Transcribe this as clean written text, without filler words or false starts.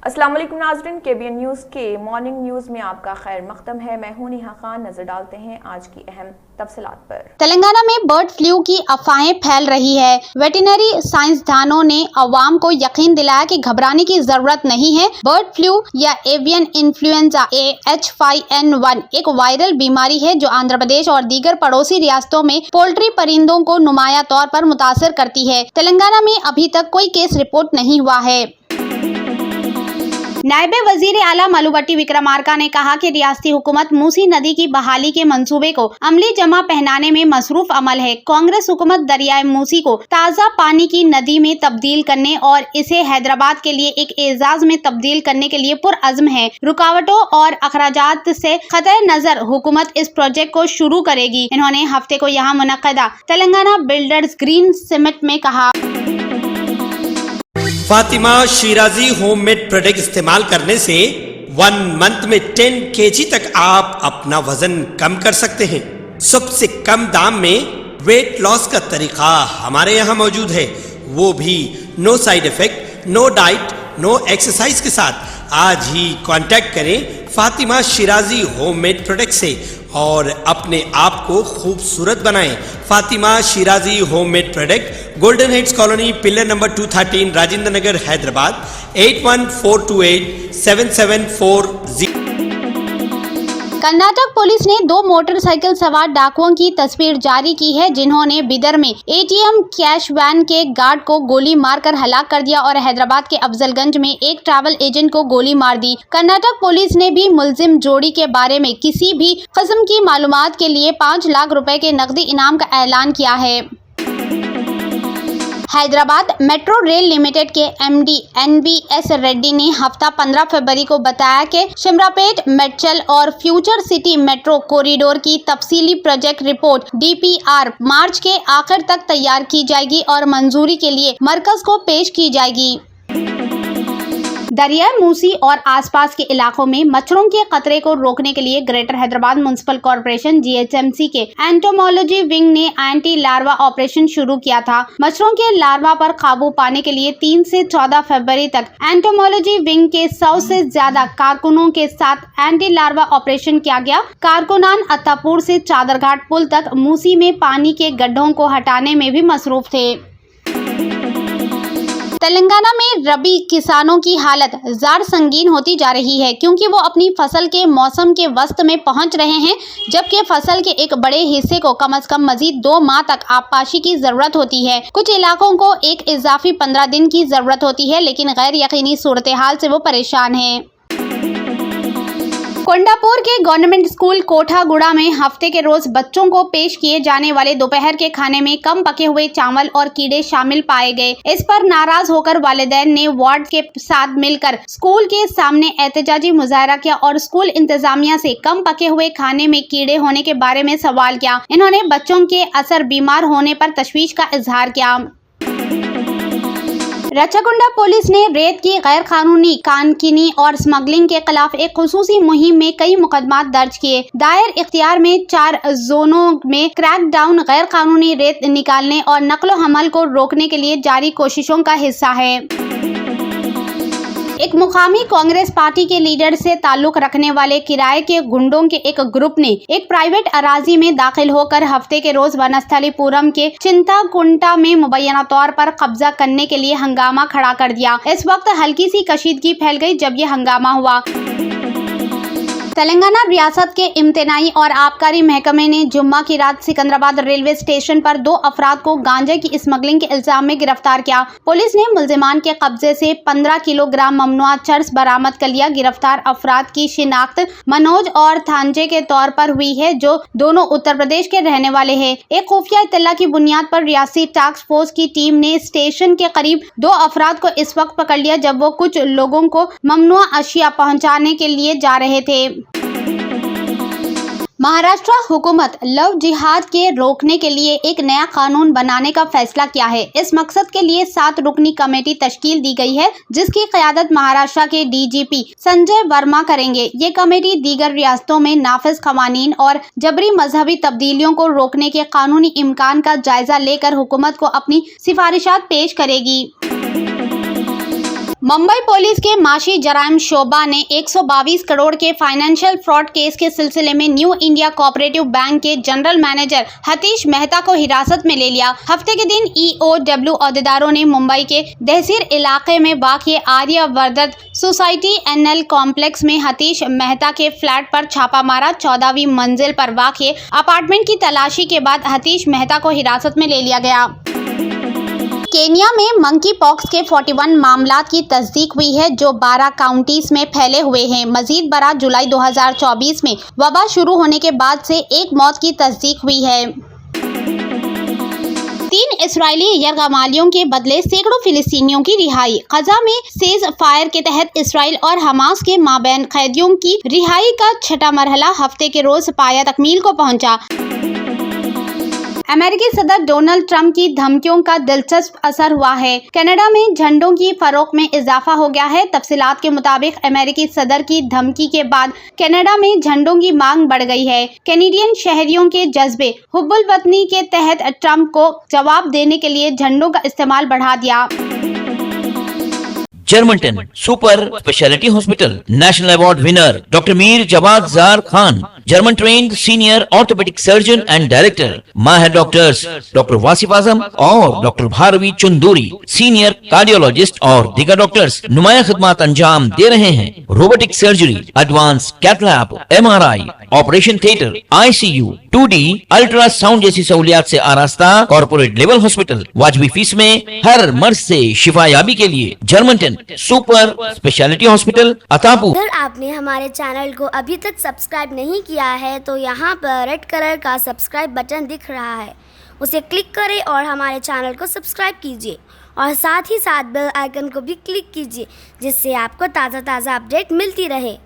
अस्सलाम वालेकुम नाज़रीन, KBN न्यूज़ के मॉर्निंग न्यूज़ में आपका खैर मक़दम है। मैं हूं नेहा खान। नजर डालते हैं आज की अहम तफसीलात पर। तेलंगाना में बर्ड फ्लू की अफवाहें फैल रही है। वेटरनरी साइंसदानों ने अवाम को यकीन दिलाया कि घबराने की जरूरत नहीं है। बर्ड फ्लू या एवियन इन्फ्लुएंजा H5N1 एक वायरल बीमारी है जो आंध्र प्रदेश और दीगर पड़ोसी रियासतों में पोल्ट्री परिंदों को नुमाया तौर पर मुतासर करती है। तेलंगाना में अभी तक कोई केस रिपोर्ट नहीं हुआ है। नायब वजीर आला मलुवट्टी विक्रमार्का ने कहा कि रियासती हुकूमत मूसी नदी की बहाली के मंसूबे को अमली जमा पहनाने में मसरूफ अमल है। कांग्रेस हुकूमत दरियाए मूसी को ताज़ा पानी की नदी में तब्दील करने और इसे हैदराबाद के लिए एक एजाज में तब्दील करने के लिए पुरअज़्म है। रुकावटों और अखराजात से क़तई नज़र हुकूमत इस प्रोजेक्ट को शुरू करेगी। इन्होंने हफ्ते को यहाँ मुनक़दा तेलंगाना बिल्डर्स ग्रीन समिट में कहा, फातिमा शिराजी होममेड प्रोडक्ट इस्तेमाल करने से 1 मंथ में 10 kg तक आप अपना वजन कम कर सकते हैं। सबसे कम दाम में वेट लॉस का तरीका हमारे यहाँ मौजूद है, वो भी no side effect, no diet, no exercise के साथ। आज ही कांटेक्ट करें फातिमा शिराजी होममेड प्रोडक्ट से और अपने आप को खूबसूरत बनाएं। Fatima Shirazi homemade product, golden heads colony, pillar number 213, Rajendra Nagar, Hyderabad 8142877440। Karnataka police ने 2 मोटरसाइकिल सवार डाकुओं की तस्वीर जारी की है जिन्होंने बिदर में ATM कैश वैन के गार्ड को गोली मारकर हलाक कर दिया और हैदराबाद के अफजलगंज में एक ट्रैवल एजेंट को गोली मार दी। कर्नाटक पुलिस ने भी मुलजिम जोड़ी के बारे में किसी भी किस्म की मालूमात के लिए 5 लाख रुपए के नकदी इनाम का ऐलान किया है। हैदराबाद मेट्रो रेल लिमिटेड के MD NBS रेड्डी ने हफ्ता 15 फरवरी को बताया कि शिमरापेट, मेडचल और फ्यूचर सिटी मेट्रो कॉरिडोर की तफसीली प्रोजेक्ट रिपोर्ट DPR मार्च के आखिर तक तैयार की जाएगी और मंजूरी के लिए मरकज को पेश की जाएगी। दरियाए मूसी और आसपास के इलाकों में मच्छरों के खतरे को रोकने के लिए greater Hyderabad municipal corporation GHMC के एंटोमोलॉजी विंग ने एंटी लार्वा ऑपरेशन शुरू किया था। मच्छरों के लार्वा पर काबू पाने के लिए 3 से 14 फरवरी तक एंटोमोलॉजी विंग के 100 से ज्यादा कारकुनों के साथ एंटी लार्वा ऑपरेशन किया गया। कारकुनान अत्तापुर से चादरघाट पुल तक मूसी में पानी के गड्ढों को हटाने में भी मसरूफ थे। तेलंगाना में रबी किसानों की हालत ज़्यादा संगीन होती जा रही है क्योंकि वो अपनी फसल के मौसम के वस्त में पहुंच रहे हैं, जबकि फसल के एक बड़े हिस्से को कम से कम मजीद 2 माह तक आबपाशी की ज़रूरत होती है। कुछ इलाकों को एक इजाफी 15 दिन की ज़रूरत होती है, लेकिन गैर यकीनी सूरत हाल से वो परेशान हैं। कोंडापुर के गवर्नमेंट स्कूल कोठागुड़ा में हफ्ते के रोज बच्चों को पेश किए जाने वाले दोपहर के खाने में कम पके हुए चावल और कीड़े शामिल पाए गए। इस पर नाराज होकर वालिदैन ने वार्ड के साथ मिलकर स्कूल के सामने एहतजाजी मुजाहरा किया और स्कूल इंतजामिया से कम पके हुए खाने में कीड़े होने के बारे में सवाल किया। इन्होंने बच्चों के असर बीमार होने पर तशवीश का इजहार किया। रचाकुंडा पुलिस ने रेत की गैर कानूनी कानकिनी और स्मगलिंग के खिलाफ एक खुसूसी मुहिम में कई मुकदमात दर्ज किए। दायर इख्तियार में 4 जोनों में क्रैकडाउन गैर कानूनी रेत निकालने और नकलो हमल को रोकने के लिए जारी कोशिशों का हिस्सा है। एक मुकामी कांग्रेस पार्टी के लीडर से ताल्लुक रखने वाले किराए के गुंडों के एक ग्रुप ने एक प्राइवेट अराजी में दाखिल होकर हफ्ते के रोज वनस्थलीपुरम के चिंताकुंटा में मुबैना तौर पर कब्जा करने के लिए हंगामा खड़ा कर दिया। इस वक्त हल्की सी कशीदगी फैल गई जब ये हंगामा हुआ। तेलंगाना रियासत के इम्तनाई और आबकारी महकमे ने जुम्मा की रात सिकंदराबाद रेलवे स्टेशन पर 2 अफराद को गांजे की स्मगलिंग के इल्जाम में गिरफ्तार किया। पुलिस ने मुलजिमान के कब्जे से 15 किलोग्राम ममनुआ चर्स बरामद कर लिया। गिरफ्तार अफराद की शिनाख्त मनोज और थांजे के तौर पर हुई है, जो दोनों उत्तर प्रदेश के रहने वाले हैं। एक खुफिया इत्तला की बुनियाद पर रियासी टास्क फोर्स की टीम ने स्टेशन के करीब 2 अफराद को इस वक्त पकड़ लिया जब वो कुछ लोगों को ममनुआ अशिया पहुँचाने के लिए जा रहे थे। महाराष्ट्र हुकूमत लव जिहाद के रोकने के लिए एक नया कानून बनाने का फैसला किया है। इस मकसद के लिए 7 रुकनी कमेटी तश्कील दी गई है, जिसकी क़यादत महाराष्ट्र के DGP संजय वर्मा करेंगे। ये कमेटी दीगर रियासतों में नाफिज क़वानीन और जबरी मजहबी तब्दीलियों को रोकने के कानूनी इम्कान का जायजा लेकर हुकूमत को अपनी सिफारिशात पेश करेगी। मुंबई पुलिस के माशी जराइम शोबा ने 122 करोड़ के फाइनेंशियल फ्रॉड केस के सिलसिले में न्यू इंडिया कोऑपरेटिव बैंक के जनरल मैनेजर हतीश मेहता को हिरासत में ले लिया। हफ्ते के दिन EOW अहदेदारों ने मुंबई के दहसीर इलाके में वाक़ आर्यवर्धन सोसाइटी NL कॉम्प्लेक्स में हतीश मेहता के फ्लैट पर छापा मारा। 14वीं मंजिल पर वाक़ अपार्टमेंट की तलाशी के बाद हतीश मेहता को हिरासत में ले लिया गया। केन्या में मंकी पॉक्स के 41 मामलात की तस्दीक हुई है जो 12 काउंटीज में फैले हुए हैं। मजीद बरात जुलाई 2024 में वबा शुरू होने के बाद से एक मौत की तस्दीक हुई है। 3 इस्राएली यरगमालियों के बदले सैकड़ों फिलिस्तीनियों की रिहाई। गजा में सेज फायर के तहत इसराइल और हमास के माबैन कैदियों की रिहाई का छठा मरहला हफ्ते के रोज पाया तकमील को पहुंचा। अमेरिकी सदर डोनाल्ड ट्रंप की धमकियों का दिलचस्प असर हुआ है। कनाडा में झंडों की फरोख्त में इजाफा हो गया है। तफसीलात के मुताबिक अमेरिकी सदर की धमकी के बाद कनाडा में झंडों की मांग बढ़ गई है। कैनेडियन शहरियों के जज्बे हुब्बुल वतनी के तहत ट्रंप को जवाब देने के लिए झंडों का इस्तेमाल बढ़ा दिया। Germanten super speciality hospital national award winner doctor Mir Jawad Zar Khan, German trained senior orthopaedic surgeon and director, माहिर डॉक्टर्स डॉक्टर वासिफ आजम और doctor Bharavi Chunduri, senior cardiologist और दीगर डॉक्टर्स नुमाया खिदमत अंजाम दे रहे हैं। Robotic surgery, advance cath lab, MRI, operation theatre, ICU, 2D ultrasound जैसी सहूलियात से आरास्ता कॉर्पोरेट लेवल हॉस्पिटल। वाजबी फीस में हर मर्ज से शिफायाबी के लिए जर्मनटन सुपर स्पेशलिटी हॉस्पिटल अतापू। अगर आपने हमारे चैनल को अभी तक सब्सक्राइब नहीं किया है तो यहाँ पर रेड कलर का सब्सक्राइब बटन दिख रहा है, उसे क्लिक करें और हमारे चैनल को सब्सक्राइब कीजिए और साथ ही साथ बेल आइकन को भी क्लिक कीजिए जिससे आपको ताज़ा अपडेट मिलती रहे।